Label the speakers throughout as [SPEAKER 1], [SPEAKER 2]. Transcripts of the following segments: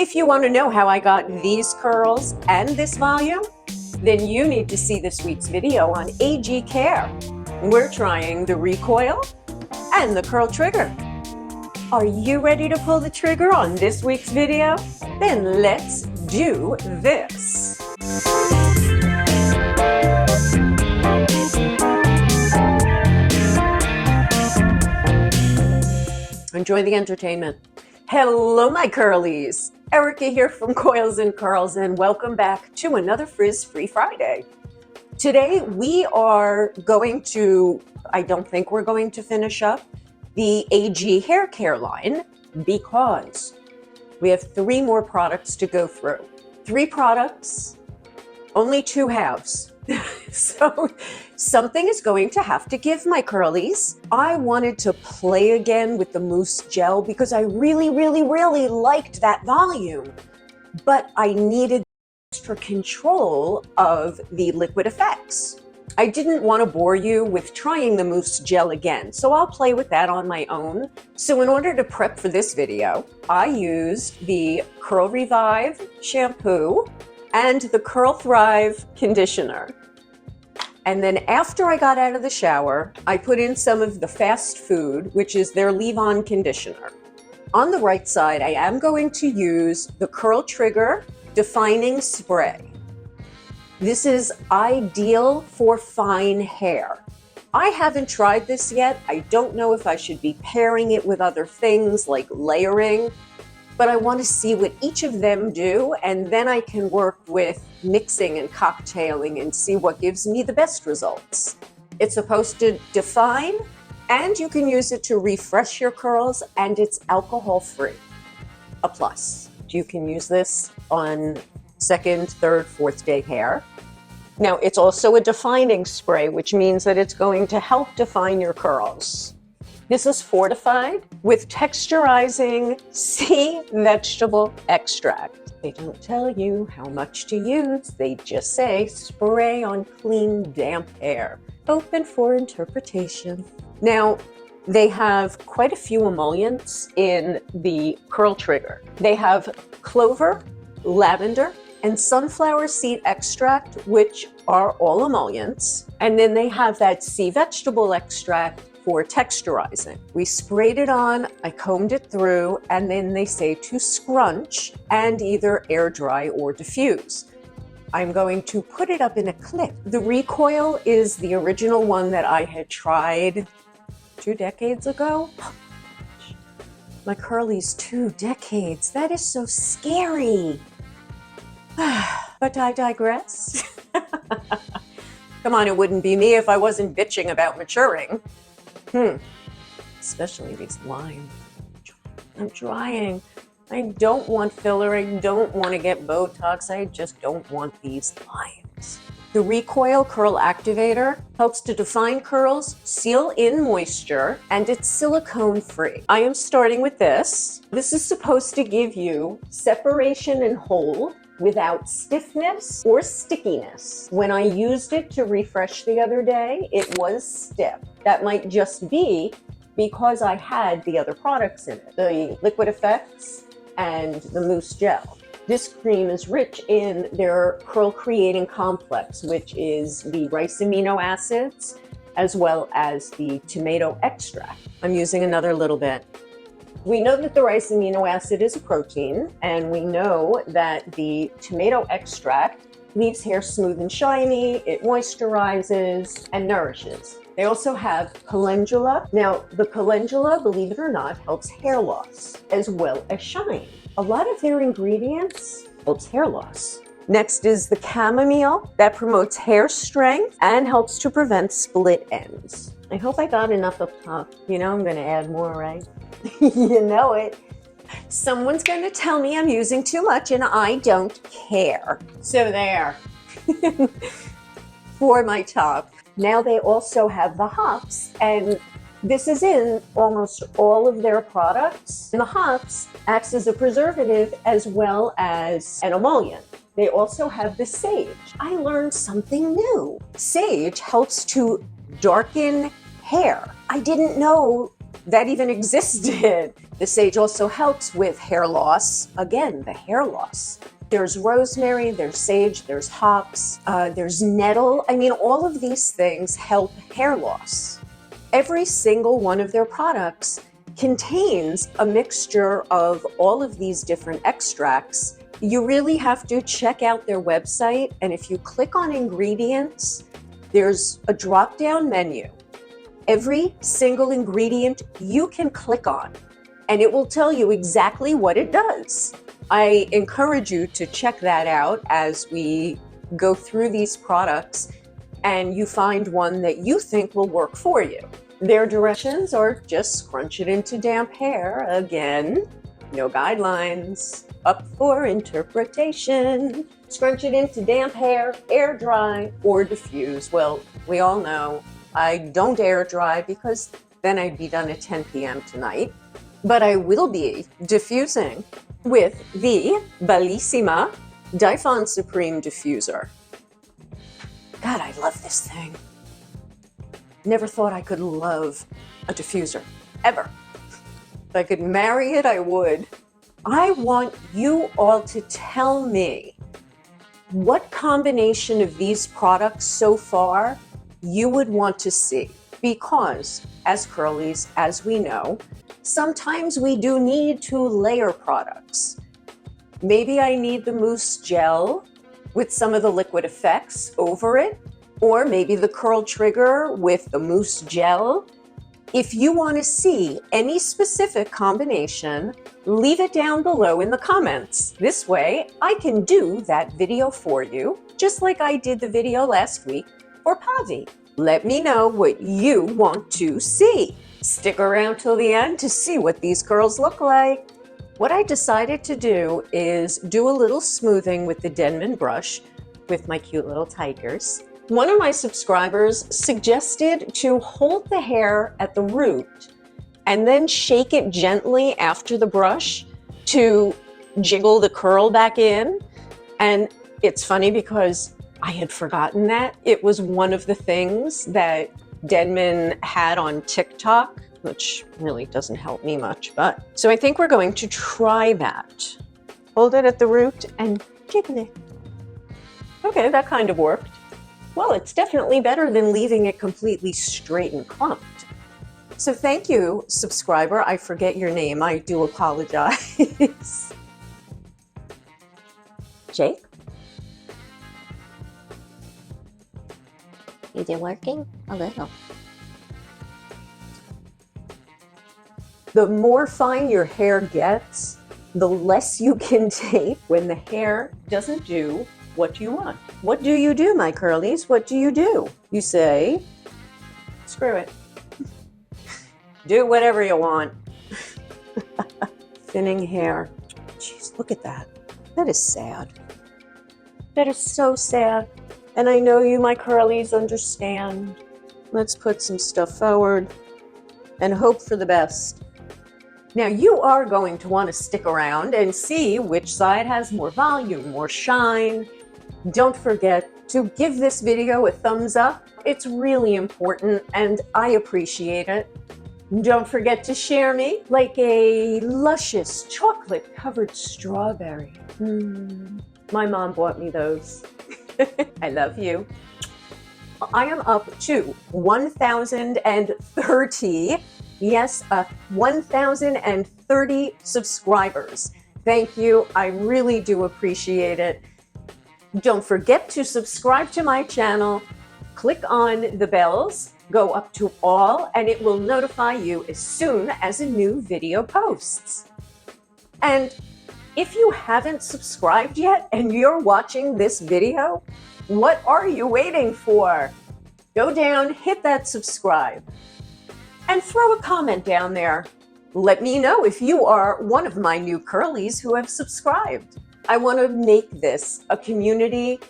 [SPEAKER 1] If you want to know how I got these curls and this volume, then you need to see this week's video on AG Care. We're trying the recoil and the curl trigger. Are you ready to pull the trigger on this week's video? Then let's do this. Enjoy the entertainment. Hello, my curlies. Erica here from Coils and Curls, and welcome back to another Frizz-Free Friday. Today we are going to, I don't think we're going to finish up the AG hair care line because we have 3 more products to go through. 3 products, only 2 halves. So something is going to have to give, my curlies. I wanted to play again with the mousse gel because I really liked that volume, but I needed extra control of the liquid effects. I didn't want to bore you with trying the mousse gel again, so I'll play with that on my own. So in order to prep for this video, I used the Curl Revive shampoo and the Curl Thrive conditioner. And then after I got out of the shower, I put in some of the Fast Food, which is their leave-on conditioner. On the right side, I am going to use the Curl Trigger Defining Spray. This is ideal for fine hair. I haven't tried this yet. I don't know if I should be pairing it with other things like layering, but I want to see what each of them do, and then I can work with mixing and cocktailing and see what gives me the best results. It's supposed to define, and you can use it to refresh your curls, and it's alcohol-free. A plus. You can use this on 2nd, 3rd, 4th day hair. Now, it's also a defining spray, which means that it's going to help define your curls. This is fortified with texturizing sea vegetable extract. They don't tell you how much to use. They just say spray on clean, damp hair. Open for interpretation. Now, they have quite a few emollients in the curl trigger. They have clover, lavender, and sunflower seed extract, which are all emollients. And then they have that sea vegetable extract for texturizing. We sprayed it on, I combed it through, and then they say to scrunch and either air dry or diffuse. I'm going to put it up in a clip. The recoil is the original one that I had tried 2 decades ago. Oh, my curlies, 2 decades. That is so scary. But I digress. Come on, it wouldn't be me if I wasn't bitching about maturing. Especially these lines. I'm trying. I don't want filler. I don't want to get Botox. I just don't want these lines. The Recoil Curl Activator helps to define curls, seal in moisture, and it's silicone-free. I am starting with this. This is supposed to give you separation and hold without stiffness or stickiness. When I used it to refresh the other day, it was stiff. That might just be because I had the other products in it, the liquid effects and the mousse gel. This cream is rich in their curl creating complex, which is the rice amino acids as well as the tomato extract. I'm using another little bit. We know that the rice amino acid is a protein, and we know that the tomato extract leaves hair smooth and shiny, it moisturizes and nourishes. They also have calendula. Now, the calendula, believe it or not, helps hair loss as well as shine. A lot of their ingredients helps hair loss. Next is the chamomile that promotes hair strength and helps to prevent split ends. I hope I got enough up top. You know I'm gonna add more, right? You know it. Someone's gonna tell me I'm using too much and I don't care. So there. For my top. Now they also have the hops, and this is in almost all of their products. And the hops acts as a preservative as well as an emollient. They also have the sage. I learned something new. Sage helps to darken hair. I didn't know that even existed. The sage also helps with hair loss. Again, the hair loss. There's rosemary, there's sage, there's hops, there's nettle. I mean, all of these things help hair loss. Every single one of their products contains a mixture of all of these different extracts. You really have to check out their website, and if you click on ingredients, there's a drop-down menu. Every single ingredient you can click on, and it will tell you exactly what it does. I encourage you to check that out as we go through these products and you find one that you think will work for you. Their directions are just scrunch it into damp hair. Again, no guidelines, up for interpretation. Scrunch it into damp hair, air dry, or diffuse. Well, we all know I don't air dry because then I'd be done at 10 p.m. tonight. But I will be diffusing with the Bellissima Dyphon Supreme Diffuser. God, I love this thing. Never thought I could love a diffuser, ever. If I could marry it, I would. I want you all to tell me what combination of these products so far you would want to see. Because, as curlies, as we know, sometimes we do need to layer products. Maybe I need the mousse gel with some of the liquid effects over it, or maybe the curl trigger with the mousse gel. If you want to see any specific combination, leave it down below in the comments. This way, I can do that video for you, just like I did the video last week for Pavi. Let me know what you want to see. Stick around till the end to see what these curls look like. What I decided to do is do a little smoothing with the Denman brush with my cute little tigers. One of my subscribers suggested to hold the hair at the root and then shake it gently after the brush to jiggle the curl back in. And it's funny because I had forgotten that. It was one of the things that Denman had on TikTok, which really doesn't help me much. But so I think we're going to try that. Hold it at the root and jiggle it. Okay, that kind of worked. Well, it's definitely better than leaving it completely straight and clumped. So thank you, subscriber. I forget your name. I do apologize. Jake? Is it working? A little. The more fine your hair gets, the less you can take when the hair doesn't do what you want. What do you do, my curlies? What do? You say, screw it. Do whatever you want. Thinning hair. Jeez, look at that. That is sad. That is so sad. And I know you, my curlies, understand. Let's put some stuff forward and hope for the best. Now, you are going to want to stick around and see which side has more volume, more shine. Don't forget to give this video a thumbs up. It's really important and I appreciate it. Don't forget to share me like a luscious chocolate-covered strawberry. My mom bought me those. I love you. I am up to 1,030. Yes, 1,030 subscribers. Thank you. I really do appreciate it. Don't forget to subscribe to my channel. Click on the bells, go up to all, and it will notify you as soon as a new video posts. And if you haven't subscribed yet and you're watching this video, what are you waiting for? Go down, hit that subscribe, and throw a comment down there. Let me know if you are one of my new curlies who have subscribed. I want to make this a community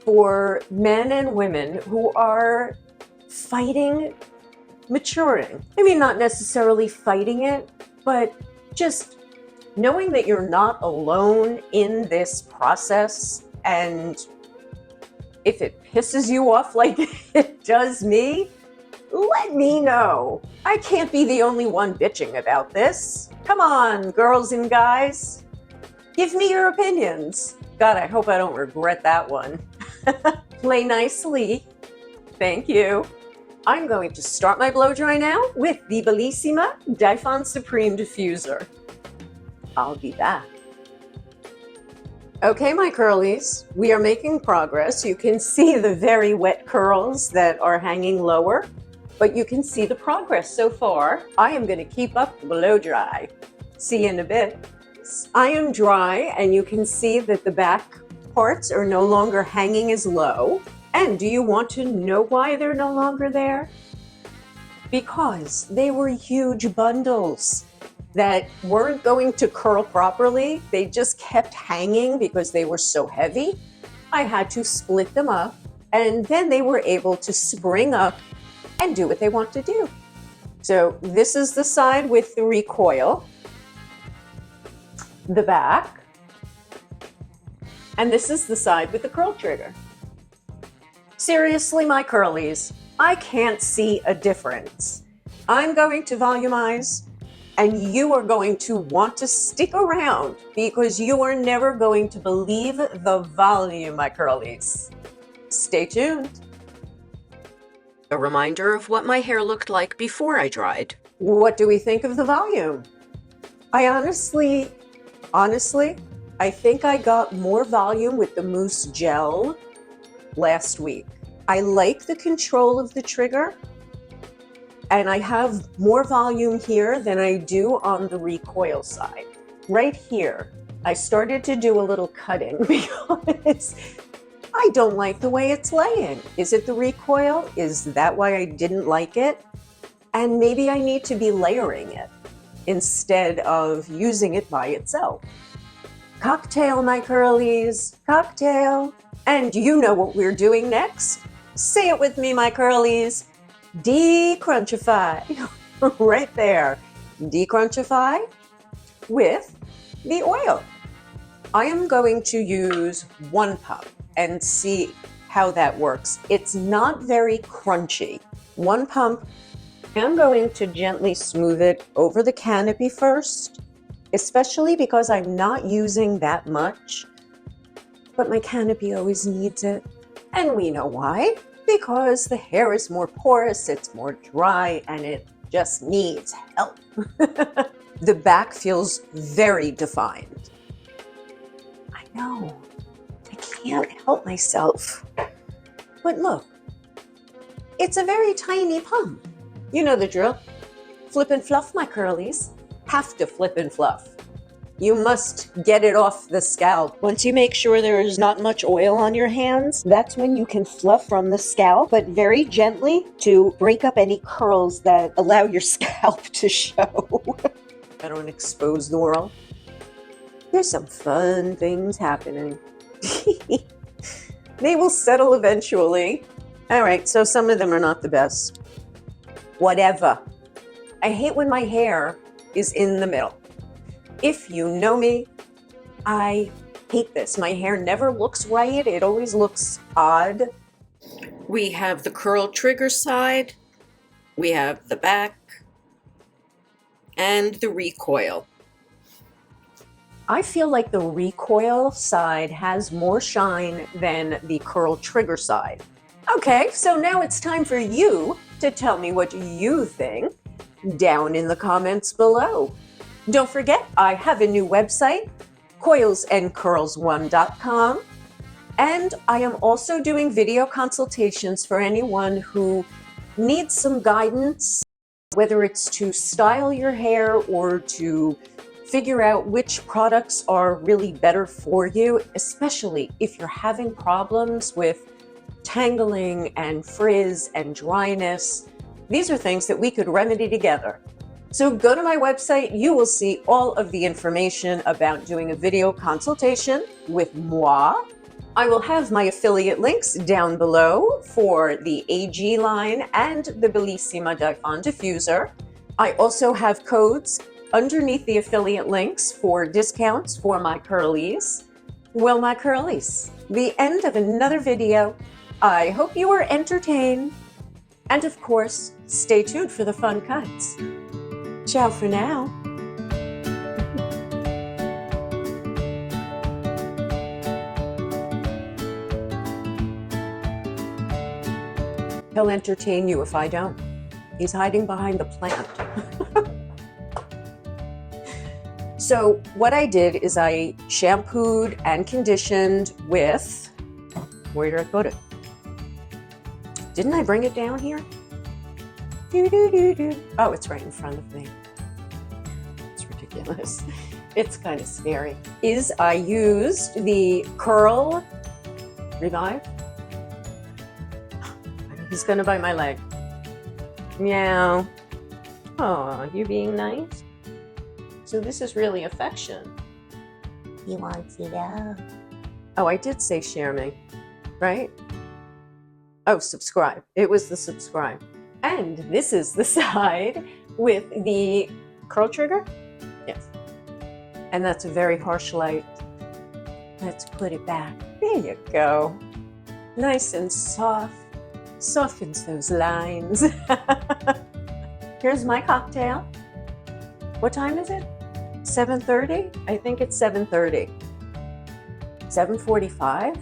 [SPEAKER 1] for men and women who are fighting maturing. I mean, not necessarily fighting it, but just knowing that you're not alone in this process. And if it pisses you off like it does me, Let me know. I can't be the only one bitching about this. Come on, girls and guys. Give me your opinions. God, I hope I don't regret that one. Play nicely. Thank you. I'm going to start my blow dry now with the Bellissima Dyphon Supreme Diffuser. I'll be back. Okay, my curlies, we are making progress. You can see the very wet curls that are hanging lower, but you can see the progress so far. I am going to keep up the blow dry. See you in a bit. I am dry, and you can see that the back parts are no longer hanging as low. And do you want to know why they're no longer there? Because they were huge bundles that weren't going to curl properly. They just kept hanging because they were so heavy. I had to split them up, and then they were able to spring up and do what they want to do. So this is the side with the recoil, the back, and this is the side with the curl trigger. Seriously, my curlies, I can't see a difference. I'm going to volumize, and you are going to want to stick around because you are never going to believe the volume, my curlies. Stay tuned. A reminder of what my hair looked like before I dried. What do we think of the volume? I honestly, I think I got more volume with the mousse gel last week. I like the control of the trigger, and I have more volume here than I do on the recoil side. Right here, I started to do a little cutting because I don't like the way it's laying. Is it the recoil? Is that why I didn't like it? And maybe I need to be layering it instead of using it by itself. Cocktail, my curlies, cocktail. And you know what we're doing next? Say it with me, my curlies. Decrunchify. Right there. Decrunchify with the oil. I am going to use 1 pump and see how that works. It's not very crunchy. 1 pump. I'm going to gently smooth it over the canopy first, especially because I'm not using that much. But my canopy always needs it. And we know why. Because the hair is more porous, it's more dry, and it just needs help. The back feels very defined. I know. I can't help myself. But look, it's a very tiny pump. You know the drill. Flip and fluff, my curlies. Have to flip and fluff. You must get it off the scalp. Once you make sure there is not much oil on your hands, that's when you can fluff from the scalp, but very gently to break up any curls that allow your scalp to show. I don't expose the world. There's some fun things happening. They will settle eventually. All right, so some of them are not the best. Whatever. I hate when my hair is in the middle. If you know me, I hate this. My hair never looks right. It always looks odd. We have the curl trigger side, we have the back, and the recoil. I feel like the recoil side has more shine than the curl trigger side. Okay, so now it's time for you to tell me what you think down in the comments below. Don't forget, I have a new website, coilsandcurls1.com, and I am also doing video consultations for anyone who needs some guidance, whether it's to style your hair or to figure out which products are really better for you, especially if you're having problems with tangling and frizz and dryness. These are things that we could remedy together. So go to my website, you will see all of the information about doing a video consultation with moi. I will have my affiliate links down below for the AG line and the Bellissima Dyphon Diffuser. I also have codes underneath the affiliate links for discounts for my curlies. Well, my curlies, the end of another video. I hope you were entertained. And of course, stay tuned for the fun cuts. Ciao for now. He'll entertain you if I don't. He's hiding behind the plant. So what I did is I shampooed and conditioned with, where did I put it? Didn't I bring it down here? Oh, it's right in front of me. It's ridiculous. It's kind of scary. I used the Curl Revive. He's gonna bite my leg. Meow. Oh, you being nice? So this is really affection.
[SPEAKER 2] He wants you to.
[SPEAKER 1] Oh, I did say share me, right? Oh, subscribe. It was the subscribe. And this is the side with the curl trigger. Yes. And that's a very harsh light. Let's put it back. There you go. Nice and soft. Softens those lines. Here's my cocktail. What time is it? 7:30? I think it's 7:30. 7:45?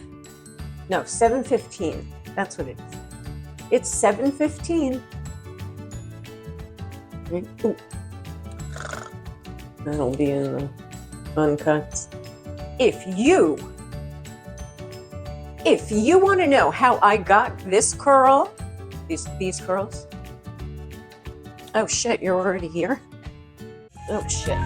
[SPEAKER 1] No, 7:15. That's what it is. It's 7:15. Ooh. That'll be in the uncuts. If you want to know how I got this curl, these curls. Oh shit, you're already here? Oh shit.